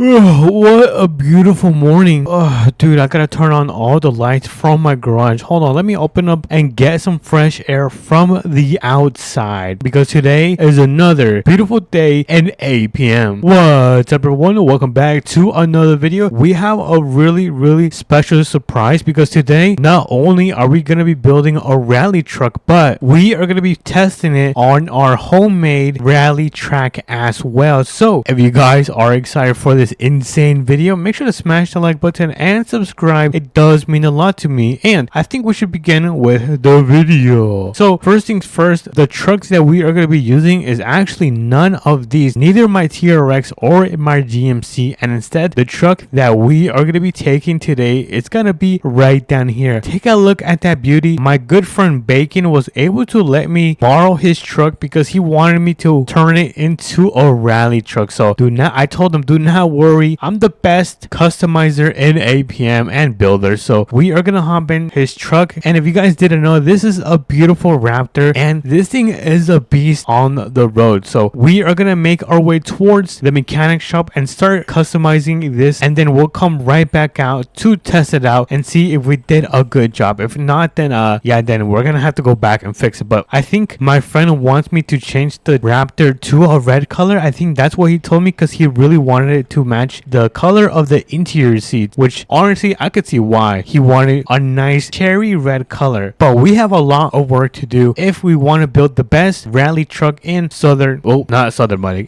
Ugh, what a beautiful morning. Ugh, dude, I gotta turn on all the lights from my garage. Hold on, let me open up and get some fresh air from the outside because today is another beautiful day in APM. What's up, everyone? Welcome back to another video. We have a really special surprise because today not only are we gonna be building a rally truck, but we are gonna be testing it on our homemade rally track as well. So if you guys are excited for this insane video, make sure to smash the like button and subscribe. It does mean a lot to me, and I think we should begin with the video. So first things first, the trucks that we are going to be using is actually none of these, neither my TRX or my GMC, and instead the truck that we are going to be taking today, it's going to be right down here. Take a look at that beauty. My good friend Bacon was able to let me borrow his truck because he wanted me to turn it into a rally truck. So I told him, do not worry, I'm the best customizer in APM and builder. So we are gonna hop in his truck, and if you guys didn't know, this is a beautiful Raptor and this thing is a beast on the road. So we are gonna make our way towards the mechanic shop and start customizing this, and then we'll come right back out to test it out and see if we did a good job. If not, then then we're gonna have to go back and fix it. But I think my friend wants me to change the Raptor to a red color. I think that's what he told me because he really wanted it to match the color of the interior seat, which honestly I could see why he wanted a nice cherry red color. But we have a lot of work to do if we want to build the best rally truck in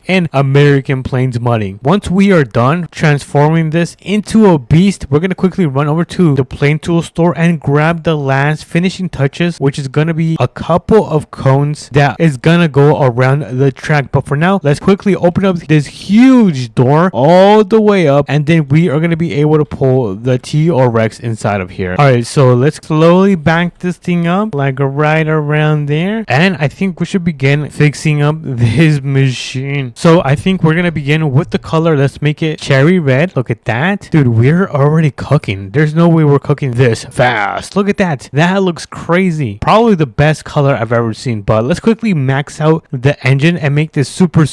in American Plains mudding. Once we are done transforming this into a beast, we're gonna quickly run over to the Plain Tool store and grab the last finishing touches, which is gonna be a couple of cones that is gonna go around the track. But for now, let's quickly open up this huge door all the way up, and then we are going to be able to pull the TRX inside of here. Alright, so let's slowly back this thing up like right around there, and I think we should begin fixing up this machine. So I think we're going to begin with the color. Let's make it cherry red. Look at that, dude. We're already cooking. There's no way we're cooking this fast. Look at that. That looks crazy. Probably the best color I've ever seen. But let's quickly max out the engine and make this super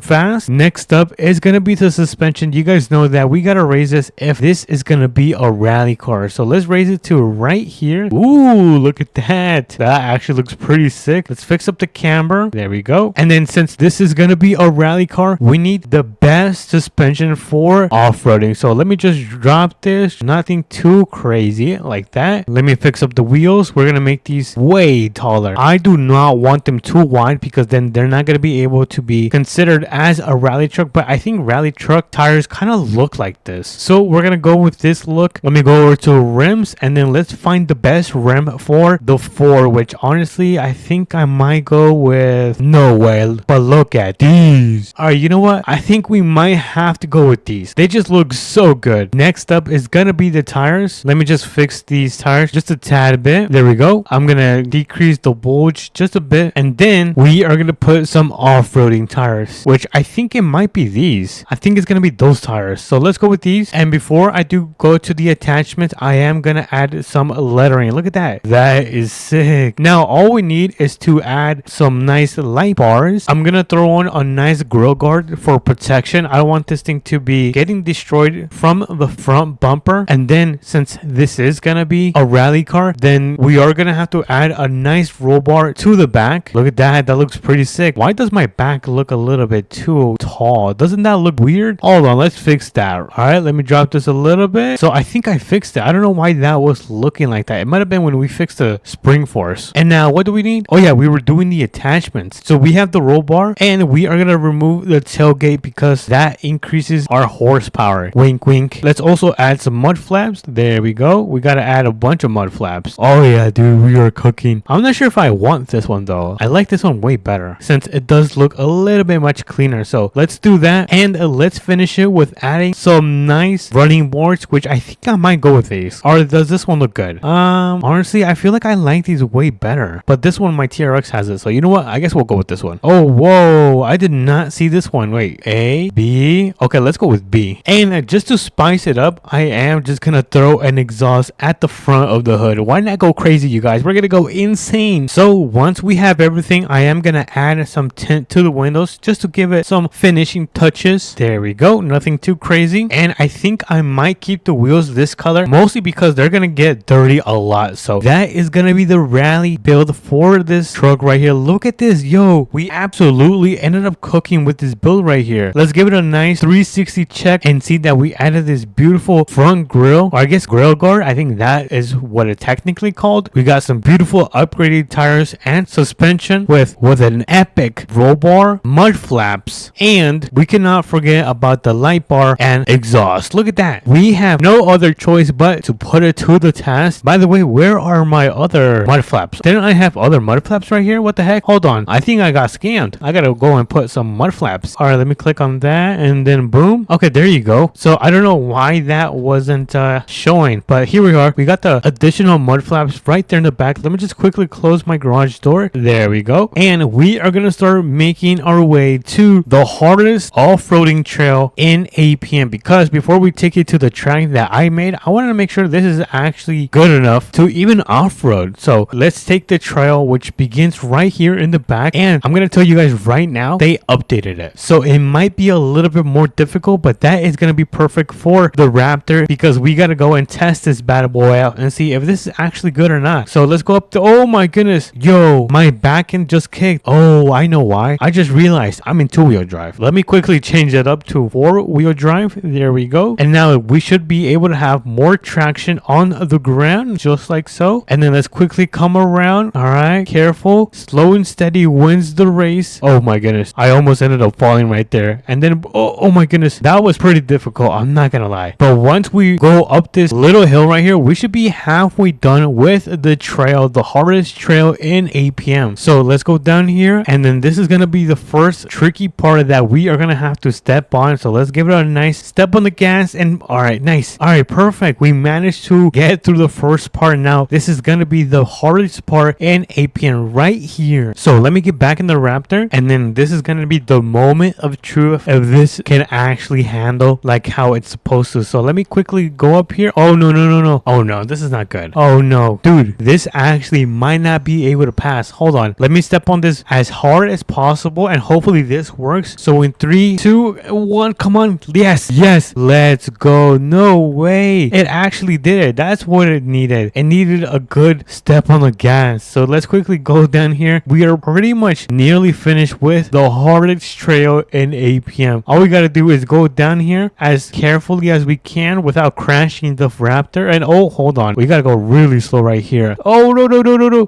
fast. Next up is going to be the suspension. You guys know that we gotta raise this if this is gonna be a rally car. So let's raise it to right here. Ooh, look at that. That actually looks pretty sick. Let's fix up the camber. There we go. And then since this is gonna be a rally car, we need the best suspension for off-roading. So let me just drop this. Nothing too crazy like that. Let me fix up the wheels. We're gonna make these way taller. I do not want them too wide because then they're not gonna be able to be considered as a rally truck. But I think rally truck tires kind of look like this, so we're gonna go with this look. Let me go over to rims, and then let's find the best rim for the 4, which honestly I think I might go with no way, but look at these. All right, you know what, I think we might have to go with these. They just look so good. Next up is gonna be the tires. Let me just fix these tires just a tad bit. There we go. I'm gonna decrease the bulge just a bit, and then we are gonna put some off-roading tires, which I think it might be these. I think it's gonna be those tires. So let's go with these. And before I do go to the attachments, I am gonna add some lettering. Look at that. That is sick. Now all we need is to add some nice light bars. I'm gonna throw on a nice grill guard for protection. I don't want this thing to be getting destroyed from the front bumper. And then since this is gonna be a rally car, then we are gonna have to add a nice roll bar to the back. Look at that. That looks pretty sick. Why does my back look a little bit too tall? Doesn't that look weird? Hold on, let's fix that. All right, let me drop this a little bit. So I think I fixed it. I don't know why that was looking like that. It might have been when we fixed the spring force. And now what do we need? Oh yeah, we were doing the attachments. So we have the roll bar, and we are gonna remove the tailgate because that increases our horsepower. Wink wink. Let's also add some mud flaps. There we go. We gotta add a bunch of mud flaps. Oh yeah, dude, we are cooking. I'm not sure if I want this one though. I like this one way better since it does look a little bit much cleaner. So let's do that, and let's finish it with adding some nice running boards, which I think I might go with these. Or does this one look good? Honestly, I feel like I like these way better, but this one, my TRX has it, so you know what, I guess we'll go with this one. Oh whoa, I did not see this one. Wait, A, B, okay, let's go with B. And just to spice it up, I am just gonna throw an exhaust at the front of the hood. Why not go crazy, you guys? We're gonna go insane. So once we have everything, I am gonna add some tint to the windows just to give it some finish finishing touches. There we go. Nothing too crazy. And I think I might keep the wheels this color, mostly because they're gonna get dirty a lot. So that is gonna be the rally build for this truck right here. Look at this. Yo, we absolutely ended up cooking with this build right here. Let's give it a nice 360 check and see that we added this beautiful front grille, or I guess grill guard. I think that is what it technically called. We got some beautiful upgraded tires and suspension with an epic roll bar, mud flaps, and we cannot forget about the light bar and exhaust. Look at that. We have no other choice but to put it to the test. By the way, where are my other mud flaps? Didn't I have other mud flaps right here? What the heck? Hold on. I think I got scammed. I gotta go and put some mud flaps. All right, let me click on that and then boom. Okay, there you go. So I don't know why that wasn't showing, but here we are. We got the additional mud flaps right there in the back. Let me just quickly close my garage door. There we go. And we are gonna start making our way to the hardest off-roading trail in APM, because before we take it to the track that I made, I wanted to make sure this is actually good enough to even off-road. So let's take the trail, which begins right here in the back, and I'm gonna tell you guys right now, they updated it, so it might be a little bit more difficult, but that is gonna be perfect for the Raptor, because we gotta go and test this bad boy out and see if this is actually good or not. So let's go up to, oh my goodness, yo, my back end just kicked. Oh, I know why. I just realized I'm in 2-wheel drive. Let me quickly change it up to 4-wheel drive. There we go. And now we should be able to have more traction on the ground, just like so. And then let's quickly come around. All right, careful. Slow and steady wins the race. Oh my goodness, I almost ended up falling right there. And then, oh my goodness, that was pretty difficult, I'm not gonna lie. But once we go up this little hill right here, we should be halfway done with the trail, the hardest trail in APM. So let's go down here, and then this is gonna be the first tricky part that we are gonna have to step on. So let's give it a nice step on the gas, and all right, nice. All right, perfect. We managed to get through the first part. Now this is gonna be the hardest part in APM right here. So let me get back in the Raptor, and then this is gonna be the moment of truth if this can actually handle like how it's supposed to. So let me quickly go up here. Oh no. Oh no, this is not good. Oh no, dude, this actually might not be able to pass. Hold on, let me step on this as hard as possible, and hopefully this works. So in 3, 2, 1, come on. Yes, let's go. No way, it actually did it. That's what it needed. It needed a good step on the gas. So let's quickly go down here. We are pretty much nearly finished with the hardest trail in APM. All we gotta do is go down here as carefully as we can without crashing the Raptor. And oh, hold on, we gotta go really slow right here. Oh no.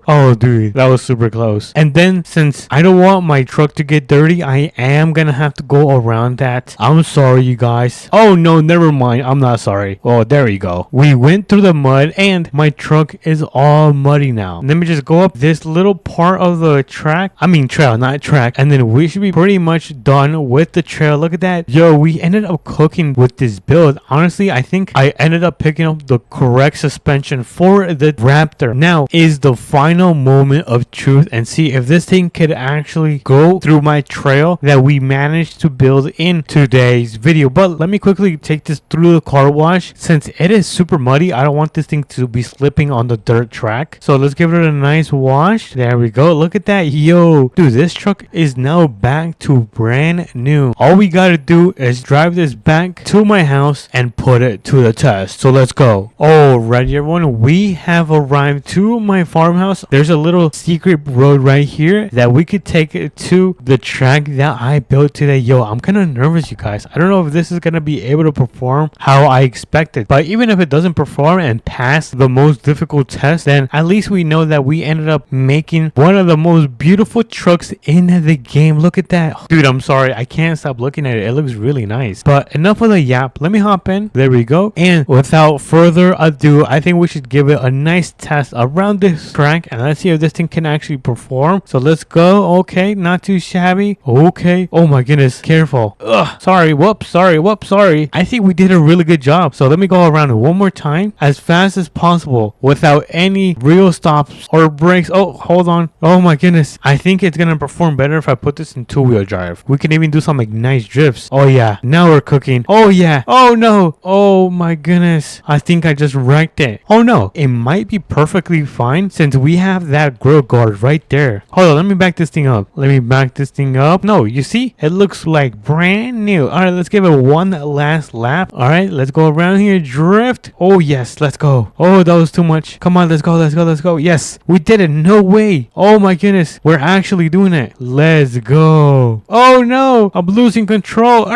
Oh dude, that was super close. And then since I don't want my truck to get dirty, I am gonna have to go around that. I'm sorry, you guys. Oh no, never mind, I'm not sorry. Oh, there we go. We went through the mud and my truck is all muddy now. Let me just go up this little part of the track. I mean trail, not track. And then we should be pretty much done with the trail. Look at that. Yo, we ended up cooking with this build. Honestly, I think I ended up picking up the correct suspension for the Raptor. Now is the final moment of truth, and see if this thing could actually go through my trail that we managed to build in today's video. But let me quickly take this through the car wash. Since it is super muddy, I don't want this thing to be slipping on the dirt track. So let's give it a nice wash. There we go. Look at that. Yo, dude, this truck is now back to brand new. All we gotta do is drive this back to my house and put it to the test. So let's go. Alrighty, everyone, we have arrived to my farmhouse. There's a little secret road right here that we could take it to the track that I built today. Yo, I'm kind of nervous, you guys. I don't know if this is gonna be able to perform how I expected, but even if it doesn't perform and pass the most difficult test, then at least we know that we ended up making one of the most beautiful trucks in the game. Look at that, dude. I'm sorry, I can't stop looking at it. It looks really nice. But enough of the yap, let me hop in. There we go. And without further ado, I think we should give it a nice test around this track, and let's see if this thing can actually perform. So let's go. Okay, not too shabby. Okay, oh my goodness, careful. Sorry. I think we did a really good job. So let me go around it one more time as fast as possible without any real stops or brakes. Oh, hold on. Oh my goodness, I think it's gonna perform better if I put this in 2-wheel drive. We can even do some like nice drifts. Oh yeah, now we're cooking. Oh yeah. Oh no. Oh my goodness, I think I just wrecked it. Oh no, it might be perfectly fine since we have that grill guard right there. Hold on, let me back this thing up. No, you see, it looks like brand new. All right, let's give it one last lap. All right, let's go around here, drift. Oh yes, let's go. Oh, that was too much. Come on, let's go, let's go, let's go. Yes, we did it. No way. Oh my goodness, we're actually doing it. Let's go. Oh no, I'm losing control.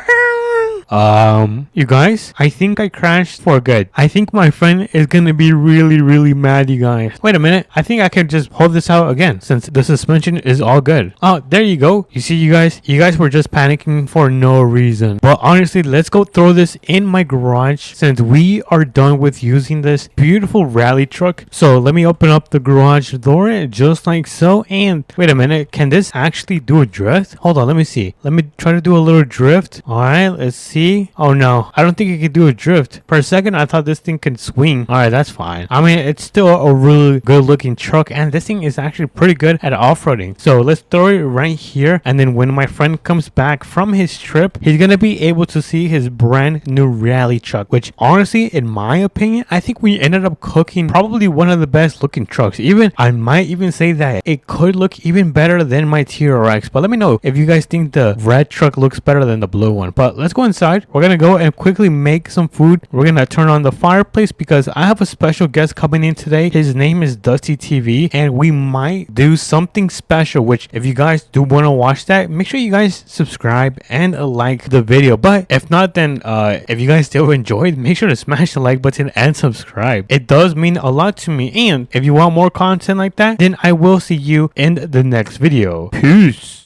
You guys, I think I crashed for good. I think my friend is gonna be really mad, you guys. Wait a minute, I think I can just hold this out again since the suspension is all good. Oh, there you go. You see, you guys were just panicking for no reason. But honestly, let's go throw this in my garage since we are done with using this beautiful rally truck. So let me open up the garage door just like so. And wait a minute, can this actually do a drift? Hold on, let me see. Let me try to do a little drift. All right, let's see. Oh no, I don't think it can do a drift. For a second, I thought this thing could swing. All right, that's fine. I mean, it's still a really good looking truck, and this thing is actually pretty good at off-roading. So let's throw it right here, and then when my friend comes back from his trip, he's gonna be able to see his brand new rally truck, which honestly, in my opinion, I think we ended up cooking probably one of the best looking trucks. Even I might even say that it could look even better than my TRX. But let me know if you guys think the red truck looks better than the blue one. But let's go inside. We're gonna go and quickly make some food. We're gonna turn on the fireplace because I have a special guest coming in today. His name is Dusty TV, and we might do something special, which if you guys do want to watch that, make sure you guys subscribe and like the video. But if not, then if you guys still enjoyed, make sure to smash the like button and subscribe. It does mean a lot to me, and if you want more content like that, then I will see you in the next video. Peace.